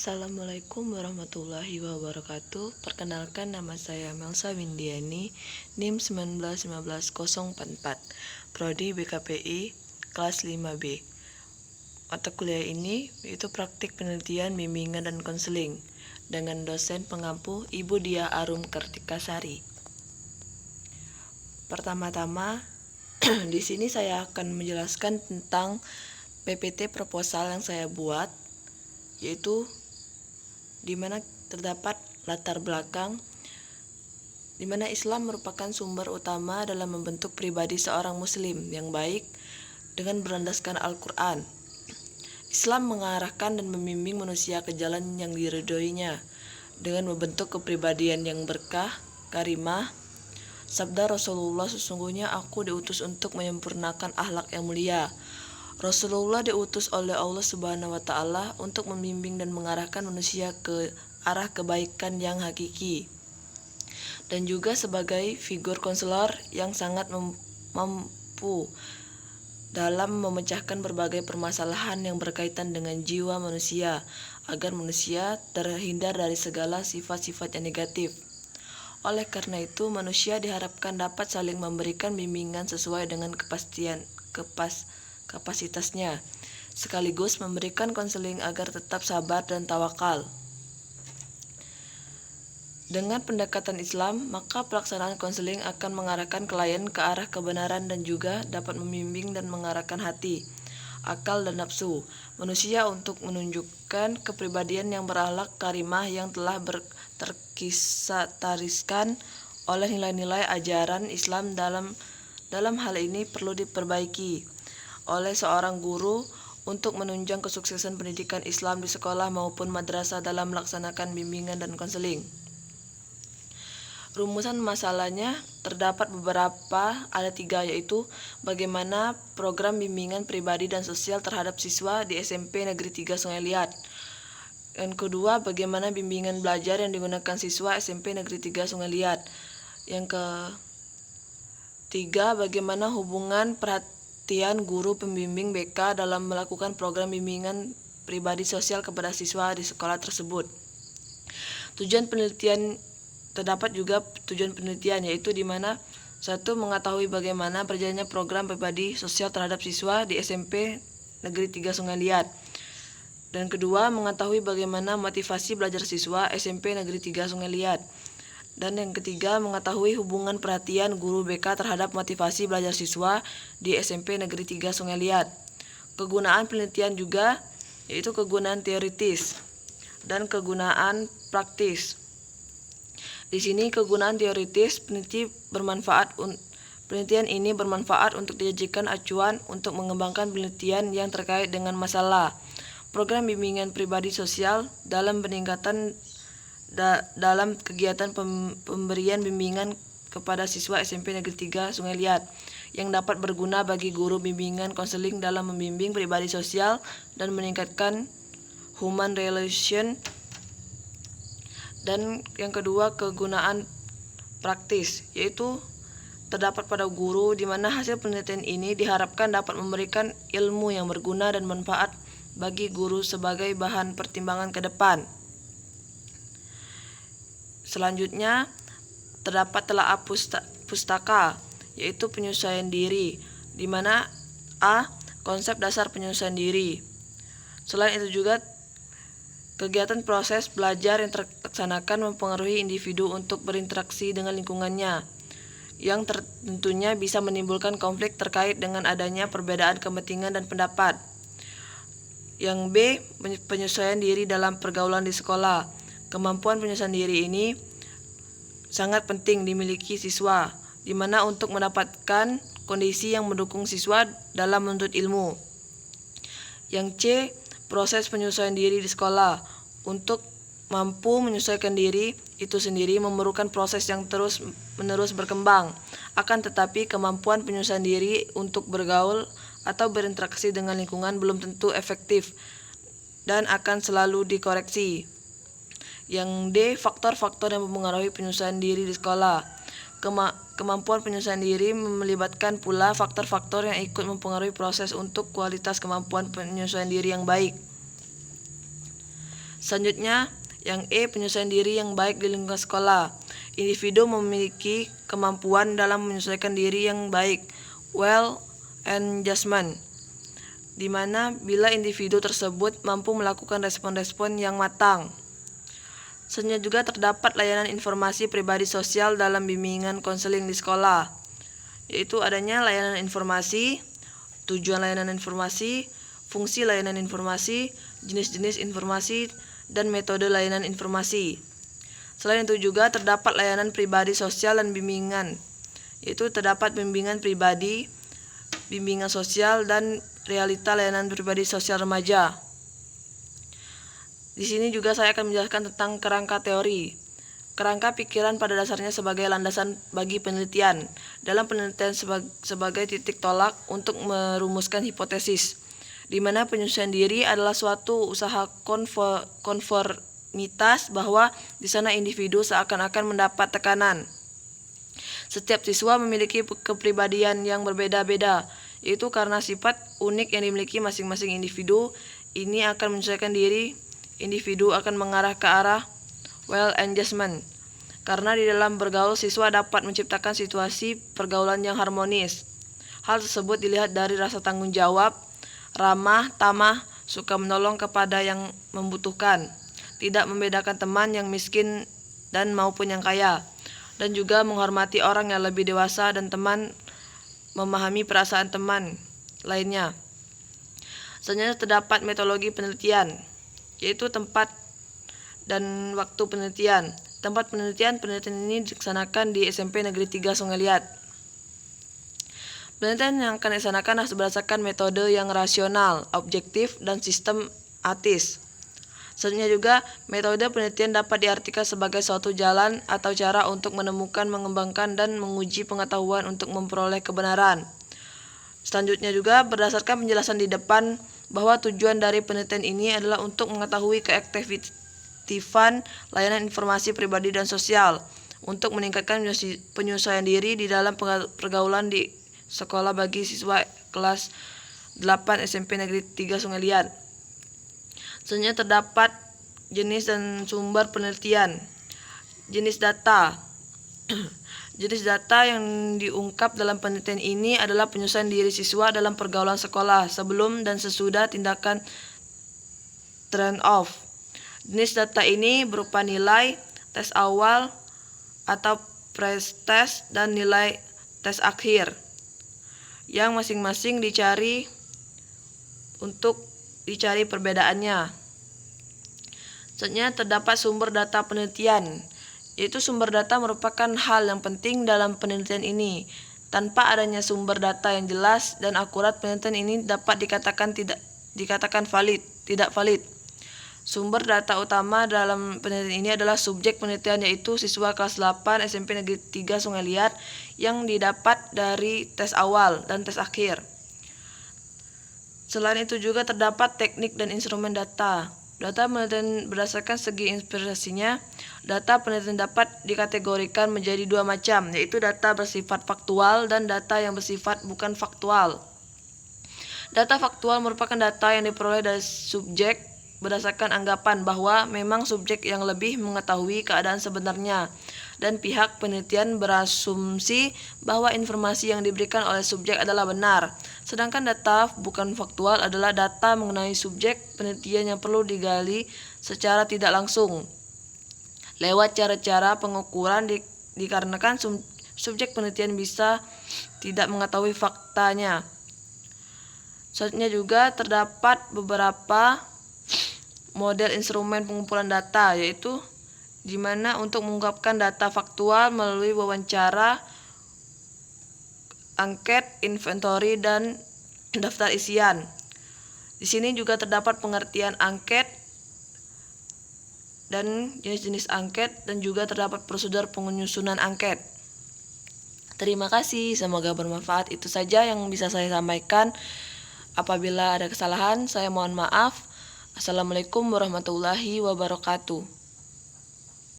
Assalamualaikum warahmatullahi wabarakatuh. Perkenalkan, nama saya Melsa Windiani, NIM 1915044, Prodi BKPI, kelas 5B. Mata kuliah ini yaitu praktik penelitian, bimbingan, dan konseling dengan dosen pengampu Ibu Diah Arum Kartikasari. Pertama-tama, di sini saya akan menjelaskan tentang PPT proposal yang saya buat, yaitu di mana terdapat latar belakang di mana Islam merupakan sumber utama dalam membentuk pribadi seorang muslim yang baik dengan berlandaskan Al-Quran. Islam mengarahkan dan membimbing manusia ke jalan yang diridhoinya dengan membentuk kepribadian yang berkah, karimah. Sabda Rasulullah, sesungguhnya aku diutus untuk menyempurnakan akhlak yang mulia. Rasulullah diutus oleh Allah Subhanahu wa Ta'ala untuk membimbing dan mengarahkan manusia ke arah kebaikan yang hakiki, dan juga sebagai figur konselor yang sangat mampu dalam memecahkan berbagai permasalahan yang berkaitan dengan jiwa manusia agar manusia terhindar dari segala sifat-sifat yang negatif. Oleh karena itu, manusia diharapkan dapat saling memberikan bimbingan sesuai dengan kapasitasnya, sekaligus memberikan konseling agar tetap sabar dan tawakal. Dengan pendekatan Islam, maka pelaksanaan konseling akan mengarahkan klien ke arah kebenaran dan juga dapat membimbing dan mengarahkan hati, akal, dan nafsu manusia untuk menunjukkan kepribadian yang berakhlak karimah yang telah terkisatariskan oleh nilai-nilai ajaran Islam. Dalam hal ini perlu diperbaiki oleh seorang guru untuk menunjang kesuksesan pendidikan Islam di sekolah maupun madrasah dalam melaksanakan bimbingan dan konseling. Rumusan masalahnya terdapat beberapa, ada 3, yaitu bagaimana program bimbingan pribadi dan sosial terhadap siswa di SMP Negeri 3 Sungai Liat. Yang kedua, bagaimana bimbingan belajar yang digunakan siswa SMP Negeri 3 Sungai Liat. Yang ketiga, bagaimana hubungan perhatian guru pembimbing BK dalam melakukan program bimbingan pribadi sosial kepada siswa di sekolah tersebut. Terdapat juga tujuan penelitian, yaitu di mana 1. Mengetahui bagaimana berjalannya program pribadi sosial terhadap siswa di SMP Negeri 3 Sungai Liat. Dan kedua, mengetahui bagaimana motivasi belajar siswa SMP Negeri 3 Sungai Liat. Dan yang ketiga, mengetahui hubungan perhatian guru BK terhadap motivasi belajar siswa di SMP Negeri 3 Sungai Liat. Kegunaan penelitian juga, yaitu kegunaan teoritis dan kegunaan praktis. Di sini kegunaan teoritis, penelitian ini bermanfaat untuk dijadikan acuan untuk mengembangkan penelitian yang terkait dengan masalah program bimbingan pribadi sosial dalam peningkatan dalam kegiatan pemberian bimbingan kepada siswa SMP Negeri 3 Sungai Liat yang dapat berguna bagi guru bimbingan konseling dalam membimbing pribadi sosial dan meningkatkan human relation. Dan yang kedua, kegunaan praktis, yaitu terdapat pada guru, di mana hasil penelitian ini diharapkan dapat memberikan ilmu yang berguna dan manfaat bagi guru sebagai bahan pertimbangan ke depan. Selanjutnya, terdapat telaah pustaka, yaitu penyesuaian diri, di mana A. Konsep dasar penyesuaian diri. Selain itu juga kegiatan proses belajar yang terlaksanakan mempengaruhi individu untuk berinteraksi dengan lingkungannya, yang tentunya bisa menimbulkan konflik terkait dengan adanya perbedaan kepentingan dan pendapat. Yang B. Penyesuaian diri dalam pergaulan di sekolah. Kemampuan penyesuaian diri ini sangat penting dimiliki siswa, di mana untuk mendapatkan kondisi yang mendukung siswa dalam menuntut ilmu. Yang C. Proses penyesuaian diri di sekolah. Untuk mampu menyesuaikan diri itu sendiri memerlukan proses yang terus-menerus berkembang. Akan tetapi kemampuan penyesuaian diri untuk bergaul atau berinteraksi dengan lingkungan belum tentu efektif dan akan selalu dikoreksi. Yang D. Faktor-faktor yang mempengaruhi penyesuaian diri di sekolah. Kemampuan penyesuaian diri melibatkan pula faktor-faktor yang ikut mempengaruhi proses untuk kualitas kemampuan penyesuaian diri yang baik. Selanjutnya, yang E, penyesuaian diri yang baik di lingkungan sekolah. Individu memiliki kemampuan dalam menyesuaikan diri yang baik, well adjustment, di mana bila individu tersebut mampu melakukan respon-respon yang matang. Selanjutnya juga terdapat layanan informasi pribadi sosial dalam bimbingan konseling di sekolah, yaitu adanya layanan informasi, tujuan layanan informasi, fungsi layanan informasi, jenis-jenis informasi, dan metode layanan informasi. Selain itu juga terdapat layanan pribadi sosial dan bimbingan, yaitu terdapat bimbingan pribadi, bimbingan sosial, dan realita layanan pribadi sosial remaja. Di sini juga saya akan menjelaskan tentang kerangka teori. Kerangka pikiran pada dasarnya sebagai landasan bagi penelitian. Dalam penelitian sebagai titik tolak untuk merumuskan hipotesis, di mana penyesuaian diri adalah suatu usaha konformitas bahwa di sana individu seakan-akan mendapat tekanan. Setiap siswa memiliki kepribadian yang berbeda-beda, yaitu karena sifat unik yang dimiliki masing-masing individu. Ini akan menyesuaikan diri individu akan mengarah ke arah well adjustment. Karena di dalam bergaul, siswa dapat menciptakan situasi pergaulan yang harmonis. Hal tersebut dilihat dari rasa tanggung jawab, ramah, tamah, suka menolong kepada yang membutuhkan, tidak membedakan teman yang miskin dan maupun yang kaya, dan juga menghormati orang yang lebih dewasa dan teman memahami perasaan teman lainnya. Selanjutnya terdapat metodologi penelitian, yaitu tempat dan waktu penelitian. Tempat penelitian ini dilaksanakan di SMP Negeri 3 Sungai Liat. Penelitian yang akan dilaksanakan harus berdasarkan metode yang rasional, objektif, dan sistematis. Selanjutnya juga, metode penelitian dapat diartikan sebagai suatu jalan atau cara untuk menemukan, mengembangkan, dan menguji pengetahuan untuk memperoleh kebenaran. Selanjutnya juga, berdasarkan penjelasan di depan bahwa tujuan dari penelitian ini adalah untuk mengetahui keefektifan layanan informasi pribadi dan sosial, untuk meningkatkan penyesuaian diri di dalam pergaulan di sekolah bagi siswa kelas 8 SMP Negeri 3 Sungai Liat. Selanjutnya terdapat jenis dan sumber penelitian. Jenis data. Jenis data yang diungkap dalam penelitian ini adalah penyesuaian diri siswa dalam pergaulan sekolah sebelum dan sesudah tindakan turn off. Jenis data ini berupa nilai tes awal atau pre-test dan nilai tes akhir, yang masing-masing dicari perbedaannya. Selanjutnya terdapat sumber data penelitian, yaitu sumber data merupakan hal yang penting dalam penelitian ini. Tanpa adanya sumber data yang jelas dan akurat, penelitian ini dapat dikatakan tidak valid. Sumber data utama dalam penelitian ini adalah subjek penelitian, yaitu siswa kelas 8 SMP Negeri 3 Sungai Liat, yang didapat dari tes awal dan tes akhir. Selain itu juga terdapat teknik dan instrumen data. Data penelitian berdasarkan segi inspirasinya. Data penelitian dapat dikategorikan menjadi dua macam, yaitu data bersifat faktual dan data yang bersifat bukan faktual. Data faktual merupakan data yang diperoleh dari subjek berdasarkan anggapan bahwa memang subjek yang lebih mengetahui keadaan sebenarnya, dan pihak penelitian berasumsi bahwa informasi yang diberikan oleh subjek adalah benar. Sedangkan data bukan faktual adalah data mengenai subjek penelitian yang perlu digali secara tidak langsung lewat cara-cara pengukuran dikarenakan subjek penelitian bisa tidak mengetahui faktanya. Selanjutnya juga terdapat beberapa model instrumen pengumpulan data, yaitu di mana untuk mengungkapkan data faktual melalui wawancara, angket, inventory, dan daftar isian. Di sini juga terdapat pengertian angket dan jenis-jenis angket, dan juga terdapat prosedur penyusunan angket. Terima kasih, semoga bermanfaat. Itu saja yang bisa saya sampaikan. Apabila ada kesalahan, saya mohon maaf. Assalamualaikum warahmatullahi wabarakatuh.